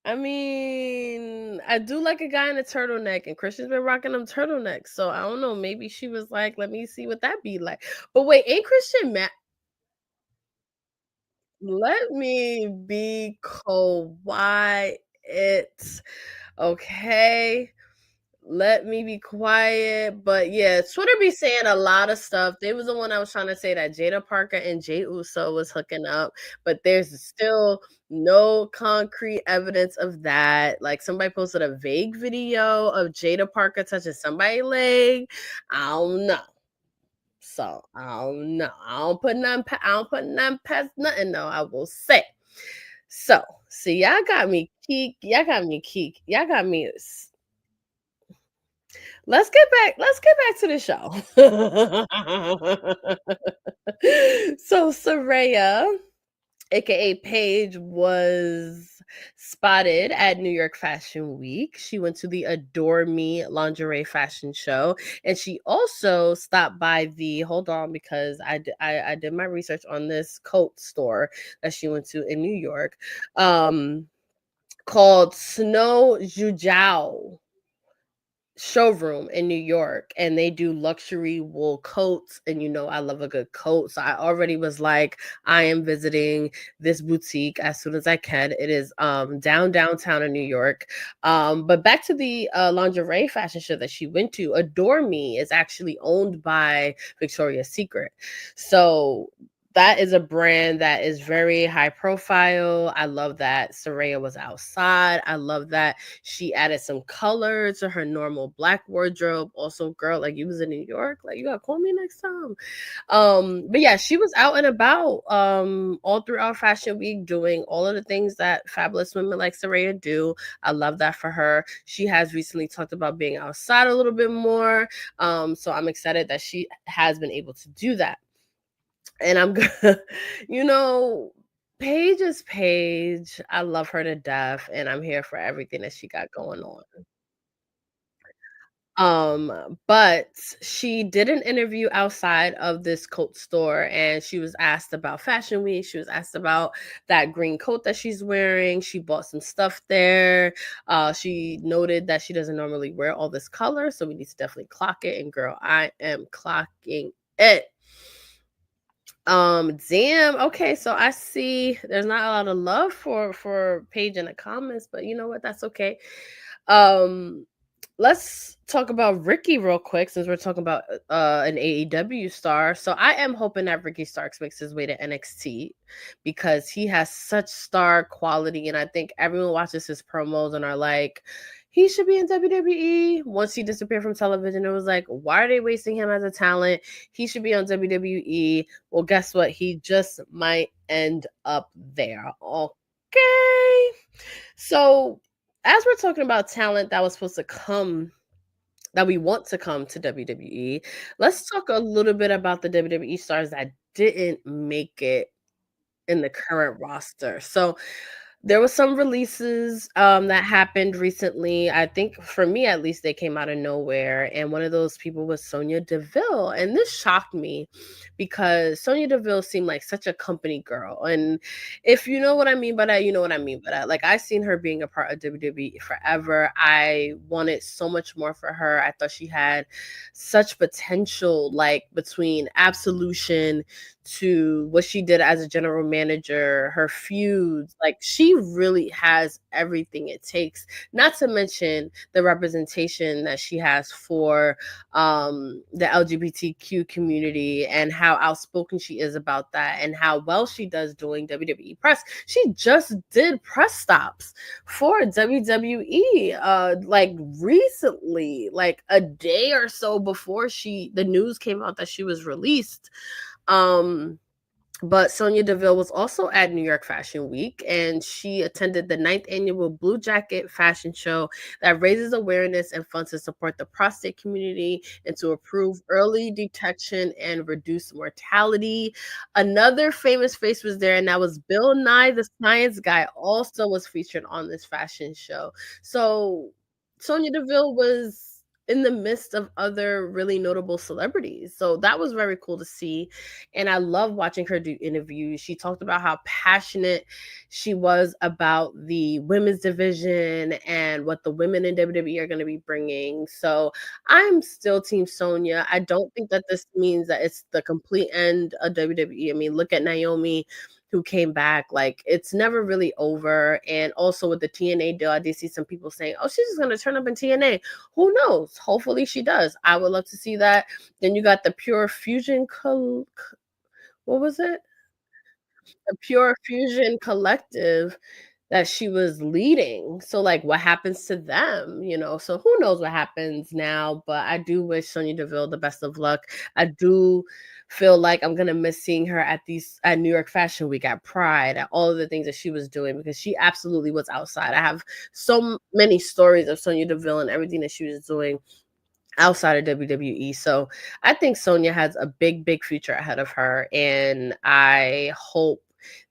I mean, I do like a guy in a turtleneck, and Christian's been rocking them turtlenecks. So I don't know. Maybe she was like, let me see what that be like. But wait, ain't Christian mad? Let me be quiet. Okay. Let me be quiet. But yeah, Twitter be saying a lot of stuff. They was the one I was trying to say that Jada Parker and Jay Uso was hooking up, but there's still no concrete evidence of that. Like, somebody posted a vague video of Jada Parker touching somebody's leg. I don't know. So I don't know. I don't put nothing past nothing though, I will say. So see, y'all got me keek. Y'all got me. Let's get back to the show. So Saraya, aka Paige, was spotted at New York Fashion Week. She went to the Adore Me lingerie fashion show, and she also stopped by the because I did my research on this coat store that she went to in New York, called Snow Jujao showroom in New York, and they do luxury wool coats, and I love a good coat, so I already was like, I am visiting this boutique as soon as I can. It is downtown in New York. But back to the lingerie fashion show that she went to. Adore Me is actually owned by Victoria's Secret, so that is a brand that is very high profile. I love that Saraya was outside. I love that she added some color to her normal black wardrobe. Also, girl, like, you was in New York, like, you gotta call me next time. But yeah, she was out and about all throughout Fashion Week doing all of the things that fabulous women like Saraya do. I love that for her. She has recently talked about being outside a little bit more. So I'm excited that she has been able to do that. And I'm gonna, Paige is Paige. I love her to death, and I'm here for everything that she got going on. But she did an interview outside of this coat store, and she was asked about Fashion Week. She was asked about that green coat that she's wearing. She bought some stuff there. She noted that she doesn't normally wear all this color, so we need to definitely clock it. And girl, I am clocking it. Damn. Okay, so I see there's not a lot of love for Paige in the comments, but you know what? That's okay. Let's talk about Ricky real quick since we're talking about an AEW star. So I am hoping that Ricky Starks makes his way to NXT because he has such star quality, and I think everyone watches his promos and are like, he should be in WWE. Once he disappeared from television, it was like, why are they wasting him as a talent? He should be on WWE. Well, guess what? He just might end up there. Okay. So as we're talking about talent that was supposed to come, that we want to come to WWE, let's talk a little bit about the WWE stars that didn't make it in the current roster. So there was some releases that happened recently. I think for me, at least, they came out of nowhere. And one of those people was Sonya Deville. And this shocked me because Sonya Deville seemed like such a company girl. And if you know what I mean by that, you know what I mean by that. Like, I seen her being a part of WWE forever. I wanted so much more for her. I thought she had such potential, like between Absolution to what she did as a general manager, her feuds. Like, she really has everything it takes, not to mention the representation that she has for the LGBTQ community and how outspoken she is about that and how well she does doing WWE press. She just did press stops for WWE like recently, like a day or so before the news came out that she was released. But Sonya Deville was also at New York Fashion Week, and she attended the 9th annual Blue Jacket Fashion Show that raises awareness and funds to support the prostate community and to improve early detection and reduce mortality. Another famous face was there, and that was Bill Nye, the Science Guy, also was featured on this fashion show. So Sonya Deville was in the midst of other really notable celebrities. So that was very cool to see. And I love watching her do interviews. She talked about how passionate she was about the women's division and what the women in WWE are going to be bringing. So I'm still Team Sonya. I don't think that this means that it's the complete end of WWE. I mean, look at Naomi, who came back. Like, it's never really over. And also with the TNA deal, I did see some people saying, oh, she's just going to turn up in TNA. Who knows? Hopefully she does. I would love to see that. Then you got the Pure Fusion, what was it? The Pure Fusion Collective that she was leading. So, like, what happens to them? So who knows what happens now, but I do wish Sonya Deville the best of luck. I do feel like I'm gonna miss seeing her at New York Fashion Week, at Pride, at all of the things that she was doing, because she absolutely was outside. I have so many stories of Sonya Deville and everything that she was doing outside of WWE. So I think Sonya has a big, big future ahead of her, and I hope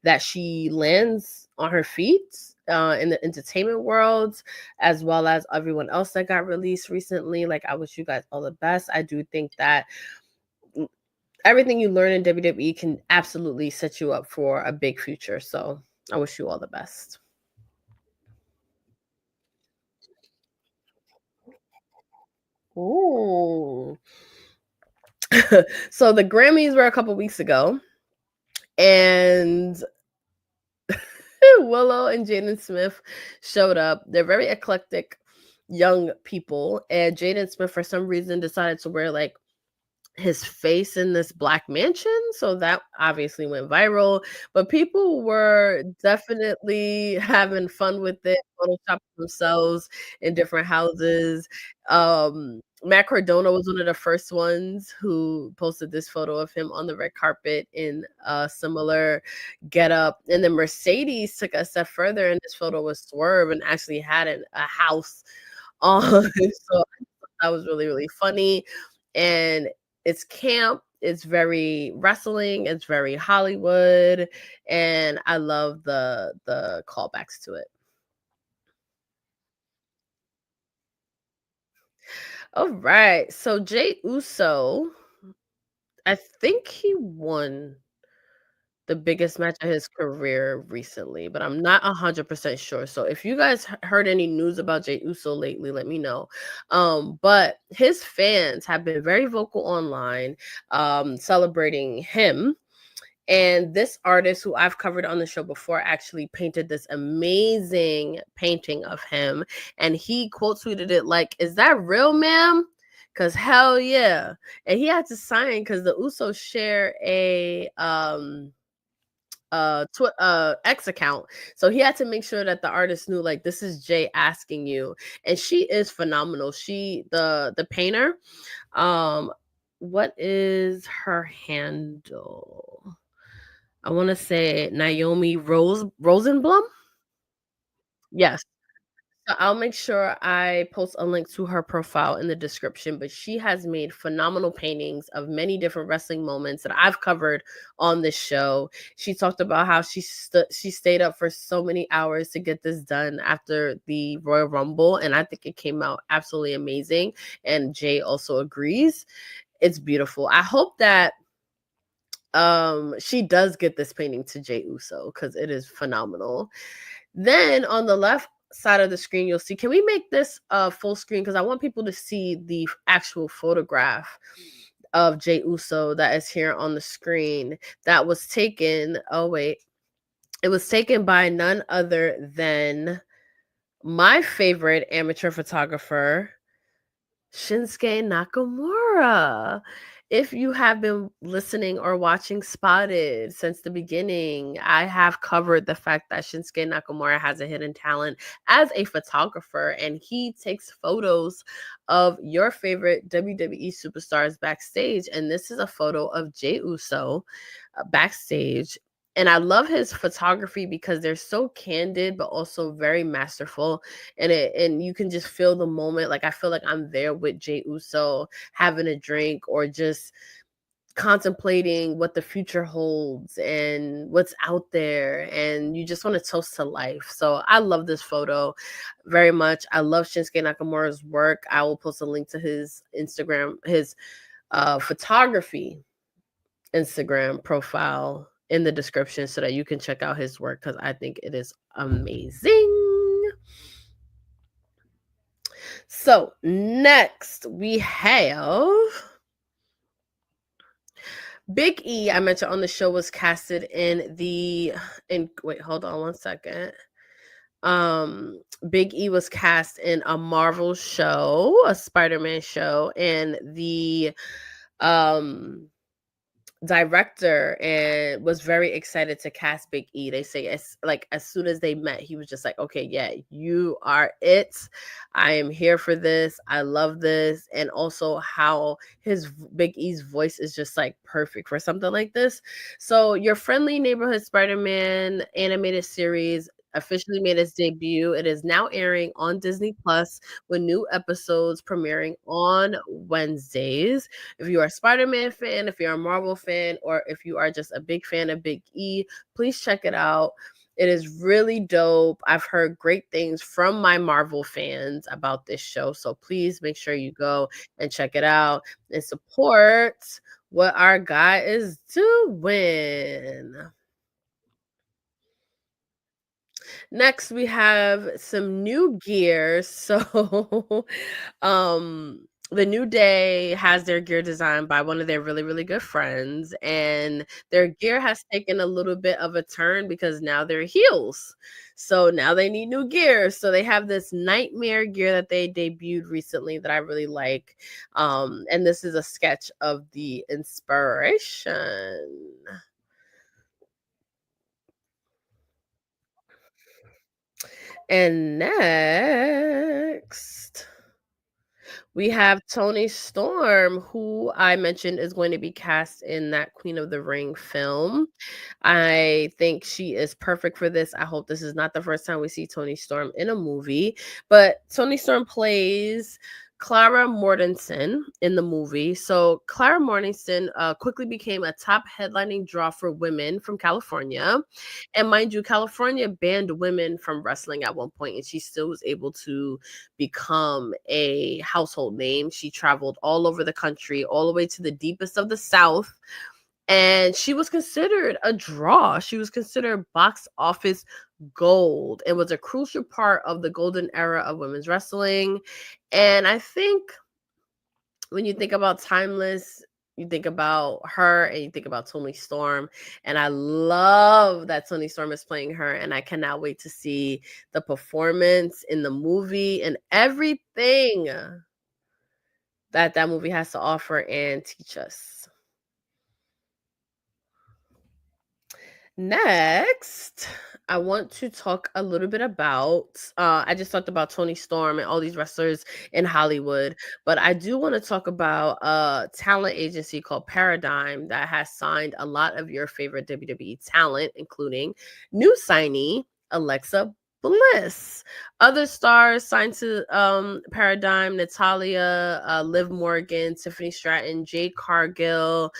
that she lands on her feet in the entertainment world, as well as everyone else that got released recently. Like, I wish you guys all the best. I do think that everything you learn in WWE can absolutely set you up for a big future. So I wish you all the best. Ooh. So the Grammys were a couple weeks ago, and Willow and Jaden Smith showed up. They're very eclectic young people, and Jaden Smith, for some reason, decided to wear like his face in this black mansion, so that obviously went viral, but people were definitely having fun with it, photoshopping themselves in different houses. Matt Cardona was one of the first ones who posted this photo of him on the red carpet in a similar getup, and then Mercedes took a step further, and this photo was Swerve and actually had a house on. So that was really, really funny, and it's camp, it's very wrestling, it's very Hollywood, and I love the callbacks to it. All right, so Jey Uso, I think he won the biggest match of his career recently, but I'm not 100% sure. So if you guys heard any news about Jey Uso lately, let me know. But his fans have been very vocal online, celebrating him. And this artist who I've covered on the show before actually painted this amazing painting of him. And he quote tweeted it like, "Is that real, ma'am? Because hell yeah." And he had to sign because the Usos share a X account, so he had to make sure that the artist knew, like, this is Jay asking you. And she is phenomenal. She the painter, what is her handle? I want to say Naomi Rosenblum. Yes. So I'll make sure I post a link to her profile in the description, but she has made phenomenal paintings of many different wrestling moments that I've covered on this show. She talked about how she stayed up for so many hours to get this done after the Royal Rumble, and I think it came out absolutely amazing, and Jay also agrees. It's beautiful. I hope that she does get this painting to Jey Uso because it is phenomenal. Then on the left side of the screen, you'll see, can we make this full screen? Because I want people to see the actual photograph of Jey Uso that is here on the screen that was taken. Oh, wait. It was taken by none other than my favorite amateur photographer, Shinsuke Nakamura. If you have been listening or watching Spotted since the beginning, I have covered the fact that Shinsuke Nakamura has a hidden talent as a photographer, and he takes photos of your favorite WWE superstars backstage. And this is a photo of Jey Uso backstage. And I love his photography because they're so candid, but also very masterful. And you can just feel the moment. Like, I feel like I'm there with Jey Uso having a drink or just contemplating what the future holds and what's out there. And you just want to toast to life. So I love this photo very much. I love Shinsuke Nakamura's work. I will post a link to his Instagram, his photography Instagram profile in the description so that you can check out his work because I think it is amazing. So next we have Big E. I mentioned on the show was casted wait, hold on one second. Big E was cast in a Marvel show, a Spider-Man show, and the director and was very excited to cast Big E. They say as soon as they met, he was just like, okay, yeah, you are it. I am here for this. I love this. And also how his Big E's voice is just like perfect for something like this. So your friendly neighborhood Spider-Man animated series officially made its debut. It is now airing on Disney Plus with new episodes premiering on Wednesdays. If you are a Spider-Man fan, if you're a Marvel fan, or if you are just a big fan of Big E, please check it out. It is really dope. I've heard great things from my Marvel fans about this show. So please make sure you go and check it out and support what our guy is doing. Next, we have some new gear. So, the New Day has their gear designed by one of their really, really good friends, and their gear has taken a little bit of a turn because now they're heels. So now they need new gear. So they have this nightmare gear that they debuted recently that I really like. And this is a sketch of the inspiration. And next, we have Toni Storm, who I mentioned is going to be cast in that Queen of the Ring film. I think she is perfect for this. I hope this is not the first time we see Toni Storm in a movie, but Toni Storm plays Clara Morensen in the movie. So Clara Morensen quickly became a top headlining draw for women from California. And mind you, California banned women from wrestling at one point, and she still was able to become a household name. She traveled all over the country, all the way to the deepest of the South. And she was considered a draw. She was considered box office gold and was a crucial part of the golden era of women's wrestling. And I think when you think about Timeless, you think about her and you think about Toni Storm. And I love that Toni Storm is playing her. And I cannot wait to see the performance in the movie and everything that movie has to offer and teach us. Next, I want to talk a little bit about, I just talked about Toni Storm and all these wrestlers in Hollywood, but I do want to talk about a talent agency called Paradigm that has signed a lot of your favorite WWE talent, including new signee, Alexa Bliss. Other stars signed to Paradigm: Natalia, Liv Morgan, Tiffany Stratton, Jade Cargill,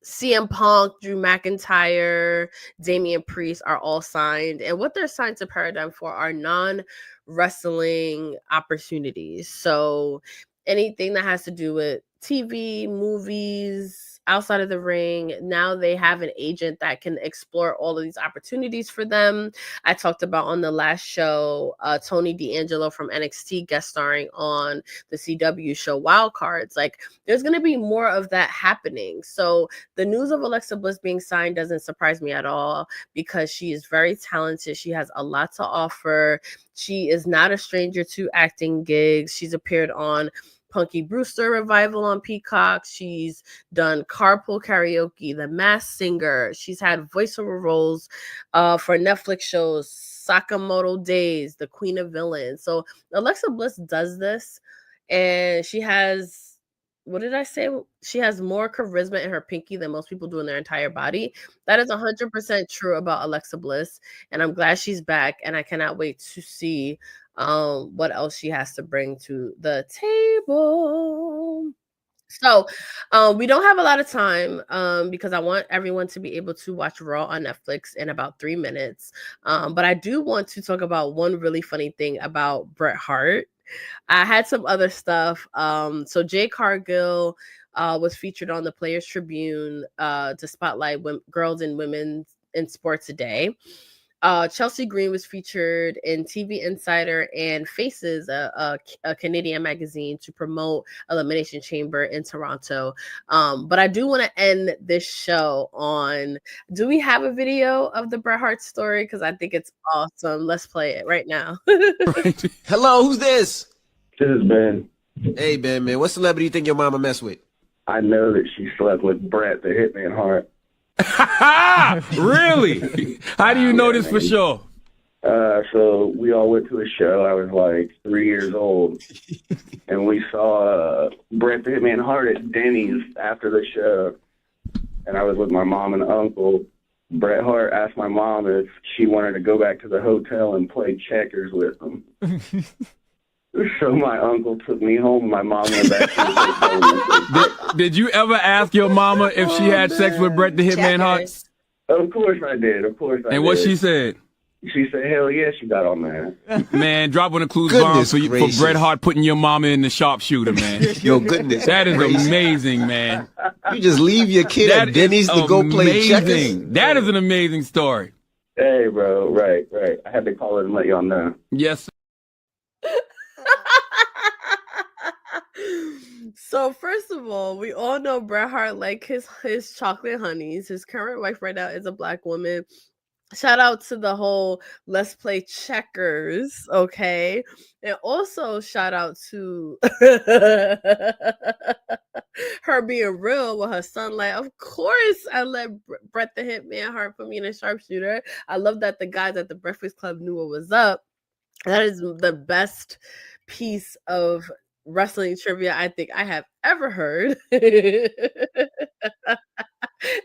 CM Punk, Drew McIntyre, Damian Priest are all signed. And what they're signed to Paradigm for are non-wrestling opportunities. So anything that has to do with TV, movies, outside of the ring, now they have an agent that can explore all of these opportunities for them. I talked about on the last show, Tony D'Angelo from NXT guest starring on the CW show Wild Cards. Like, there's going to be more of that happening. So the news of Alexa Bliss being signed doesn't surprise me at all because she is very talented. She has a lot to offer. She is not a stranger to acting gigs. She's appeared on Punky Brewster Revival on Peacock. She's done Carpool Karaoke, The Masked Singer. She's had voiceover roles for Netflix shows, Sakamoto Days, The Queen of Villains. So Alexa Bliss does this, and she has, what did I say? She has more charisma in her pinky than most people do in their entire body. That is 100% true about Alexa Bliss, and I'm glad she's back, and I cannot wait to see what else she has to bring to the table. So we don't have a lot of time because I want everyone to be able to watch Raw on Netflix in about 3 minutes. But I do want to talk about one really funny thing about Bret Hart. I had some other stuff. So Jade Cargill was featured on the Players Tribune to spotlight girls and women in sports today. Chelsea Green was featured in TV Insider and Faces, a Canadian magazine, to promote Elimination Chamber in Toronto. But I do want to end this show on, do we have a video of the Bret Hart story? Because I think it's awesome. Let's play it right now. Hello, who's this? This is Ben. Hey, Ben, man. What celebrity you think your mama messed with? I know that she slept with Bret, the Hitman Hart. Really? How do you know this for sure? So we all went to a show. I was like 3 years old, and we saw Bret the Hitman Hart at Denny's after the show. And I was with my mom and uncle. Bret Hart asked my mom if she wanted to go back to the hotel and play checkers with him. So my uncle took me home. My mom went back to the hotel. Did you ever ask your mama if she had sex with Bret the Hitman Hart? Of course I did. Of course I did. And what she said? She said, hell yeah, she got on that. Man, drop one of Clues bomb for Bret Hart putting your mama in the sharpshooter, man. Yo, goodness. That is amazing, man. You just leave your kid at Denny's to go play checkers? That is an amazing story. Hey, bro. Right. I had to call it and let y'all know. Yes. So first of all, we all know Bret Hart like his chocolate honeys. His current wife right now is a Black woman. Shout out to the whole let's play checkers, okay? And also shout out to her being real with her son. Like, of course, I let Bret the Hitman Hart put me in a sharpshooter. I love that the guys at the Breakfast Club knew what was up. That is the best piece of wrestling trivia I think I have ever heard.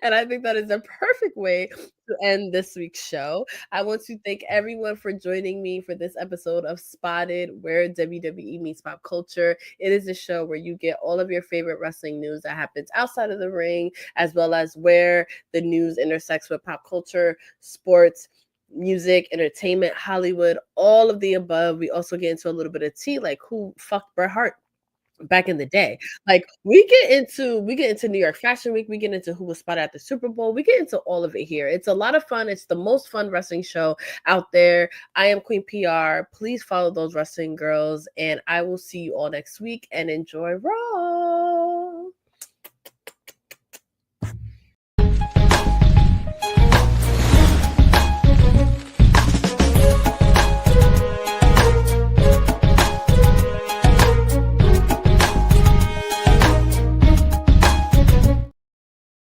And I think that is a perfect way to end this week's show. I want to thank everyone for joining me for this episode of Spotted, where WWE meets pop culture. It is a show where you get all of your favorite wrestling news that happens outside of the ring, as well as where the news intersects with pop culture, sports, music, entertainment, Hollywood, all of the above. We also get into a little bit of tea, like who fucked Bret Hart back in the day. Like we get into New York Fashion Week, we get into who was spotted at the Super Bowl, we get into all of it here. It's a lot of fun. It's the most fun wrestling show out there. I am Queen PR. Please follow those wrestling girls, and I will see you all next week and enjoy Raw.